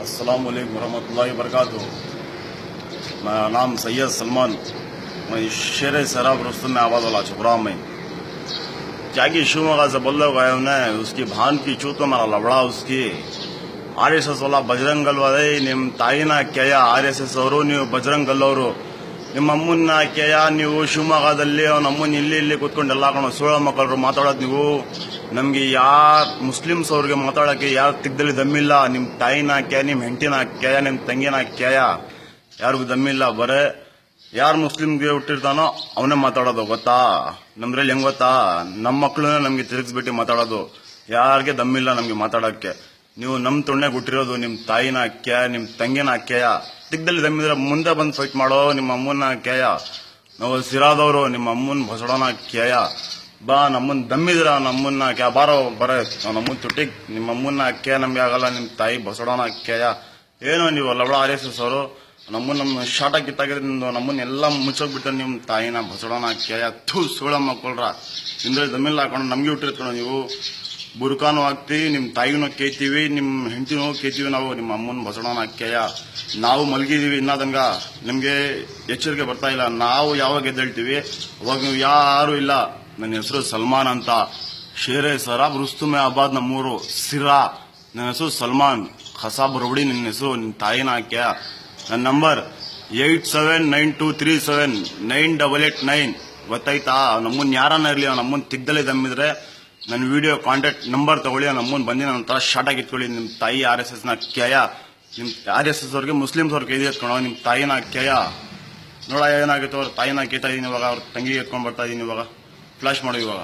अस्सलाम वालेकुम रहमतुल्लाहि व बरकातुहू। मेरा नाम सैयद सलमान, मैं शेर सराब रुस्तम में आबाद वाला छुपरा में जागी शिवमोगा से बोल गए उन्हें उसकी भान की चूत को मारा लबड़ा उसकी RSS वाला बजरंग वाले निम ताईना क्या RSS ಅವರು ನೀವು ಬಜರಂಗ್ ಅವರು ನಿಮ್ಮ ಅಮ್ಮನ್ನ ಕೇಯ ನೀವು ಶಿವಮೊಗ್ಗದಲ್ಲಿ ನಮ್ಮನ್ನ ಇಲ್ಲಿ ಕೂತ್ಕೊಂಡು ಎಲ್ಲ ಕಣ ಸೋಳ ಮಕ್ಕಳು ಮಾತಾಡೋದು ನೀವು ನಮ್ಗೆ ಯಾರ್ ಮುಸ್ಲಿಮ್ಸ್ ಅವ್ರಿಗೆ ಮಾತಾಡಕ್ಕೆ ಯಾರು ತಿಗ್ದಲ್ಲಿ ದಮ್ಮಿಲ್ಲ ನಿಮ್ ತಾಯಿನ ಕೇಯ ನಿಮ್ ಹೆಂಡತಿನ ಕೇಯ ನಿಮ್ ತಂಗಿನ ಕೇಯ ಯಾರಿಗೂ ದಮ್ಮಿಲ್ಲ ಬರೇ ಯಾರು ಮುಸ್ಲಿಮ್ಗೆ ಹುಟ್ಟಿರ್ತಾನೋ ಅವನೇ ಮಾತಾಡೋದು ಗೊತ್ತಾ ನಮ್ದ್ರಲ್ಲಿ ಹೆಂಗ್ ಗೊತ್ತಾ ನಮ್ಮ ಮಕ್ಕಳನ್ನ ನಮ್ಗೆ ತಿರುಗಿಸ್ಬಿಟ್ಟು ಮಾತಾಡೋದು ಯಾರಿಗೆ ದಮ್ಮಿಲ್ಲ ನಮ್ಗೆ ಮಾತಾಡಕ್ಕೆ ನೀವು ನಮ್ ತೊಣ್ಣೆ ಹುಟ್ಟಿರೋದು ನಿಮ್ ತಾಯಿನ ಕೇಯ ನಿಮ್ ತಂಗಿನ ಕೇಯ ದಿಗ್ದಲ್ಲಿ ದಮ್ಮಿದ್ರೆ ಮುಂದೆ ಬಂದು ಫೈಟ್ ಮಾಡೋ ನಿಮ್ಮ ಅಮ್ಮನ ಕೇಯ ನಾವು ಸಿರಾದವರು ನಿಮ್ಮ ಅಮ್ಮನ್ ಬಸಡೋನ ಕೇಯ ಬಾ ನಮ್ಮನ್ ದಮ್ಮಿದ್ರ ನಮ್ಮನ್ನ ಕ್ಯಾ ಬಾರೋ ಬರೇ ನಮ್ಮನ್ ತುಟ್ಟಿಗ್ ನಿಮ್ಮ ಅಮ್ಮನ ಕೇಯ ನಮ್ಗೆ ಆಗಲ್ಲ ನಿಮ್ ತಾಯಿ ಬಸಡೋನ ಕೇಯ ಏನೋ ನೀವು ಲವಳ RSS ಅವರು ನಮ್ಮ ಶಾಟ ಕಿತ್ತಾಗಿದ್ದು ನಮ್ಮನ್ನ ಎಲ್ಲ ಮುಚ್ಚೋಗ್ಬಿಟ್ಟು ನಿಮ್ ತಾಯಿನ ಬಸಡೋನ ಕೇಯ ಥೂ ಸೋಳ ಮಕ್ಕಳ್ರ ಇಂದ್ರೆ ದಮ್ಮಿಲ್ಲ ಹಾಕೊಂಡು ನಮ್ಗೆ ಹುಟ್ಟಿರ್ತೀವಿ ನೀವು ಬುರ್ಕಾನು ಹಾಕ್ತಿವಿ ನಿಮ್ ತಾಯಿನೂ ಕೇಳ್ತೀವಿ ನಿಮ್ ಹೆಂಡತಿನೂ ಕೇಳ್ತೀವಿ ನಾವು ನಿಮ್ಮ ಅಮ್ಮನ ಬಸಡೋನ ಕೇಯ ನಾವು ಮಲಗಿದೀವಿ ಇನ್ನದಂಗ ನಿಮ್ಗೆ ಎಚ್ಚರಿಕೆ ಬರ್ತಾ ಇಲ್ಲ ನಾವು ಯಾವಾಗ ಎದ್ದೇಳ್ತೀವಿ ಅವಾಗ ನೀವು ಯಾರು ಇಲ್ಲ ನನ್ನ ಹೆಸರು ಸಲ್ಮಾನ್ ಅಂತ ಶೇರೆ ಸರಾಬ್ ರುಸ್ತುಮೆ ಆಬಾದ್ ನಮ್ಮೂರು ಸಿರಾ ನನ್ನ ಹೆಸರು ಸಲ್ಮಾನ್ ಖಸಾಬ್ ರೌಡಿ ನಿನ್ನ ಹೆಸರು ನಿನ್ನ ತಾಯಿನ ಕೇಯ ನನ್ನ ನಂಬರ್ 8792379889 ಗೊತ್ತಾಯ್ತಾ ನಮ್ಮನ್ ಯಾರನ್ನ ಇರ್ಲಿ ನಮ್ಮನ್ ತಿಗ್ದಲೇ ದಮ್ಮಿದ್ರೆ ನನ್ನ ವಿಡಿಯೋ ಕಾಂಟ್ಯಾಕ್ಟ್ ನಂಬರ್ ತಗೊಳ್ಳಿ ನಮ್ಮನ್ ಬಂದಿ ನನ್ನ ಹತ್ರ ಶಾರ್ಟ್ ಆಗಿ ಇಟ್ಕೊಳ್ಳಿ ನಿಮ್ ತಾಯಿ RSS ನ ಕೇಯ ನಿಮ್ RSS ಅವ್ರಿಗೆ ಮುಸ್ಲಿಮ್ಸ್ ಅವ್ರಿಗೆ ಕೈದಿ ಎತ್ಕೊಳ್ಳೋ ನಿಮ್ ತಾಯಿನ ಕೇಯ ನೋಡ ಏನಾಗಿತ್ತು ಅವ್ರ ತಾಯಿನ ಕೇಳ್ತಾ ಇದೀನಿ ಇವಾಗ ಅವ್ರ ತಂಗಿಗೆ ಎತ್ಕೊಂಡ್ ಬರ್ತಾ ಇದೀನಿ ಇವಾಗ ಫ್ಲಾಶ್ ಮಾಡು ಇವಾಗ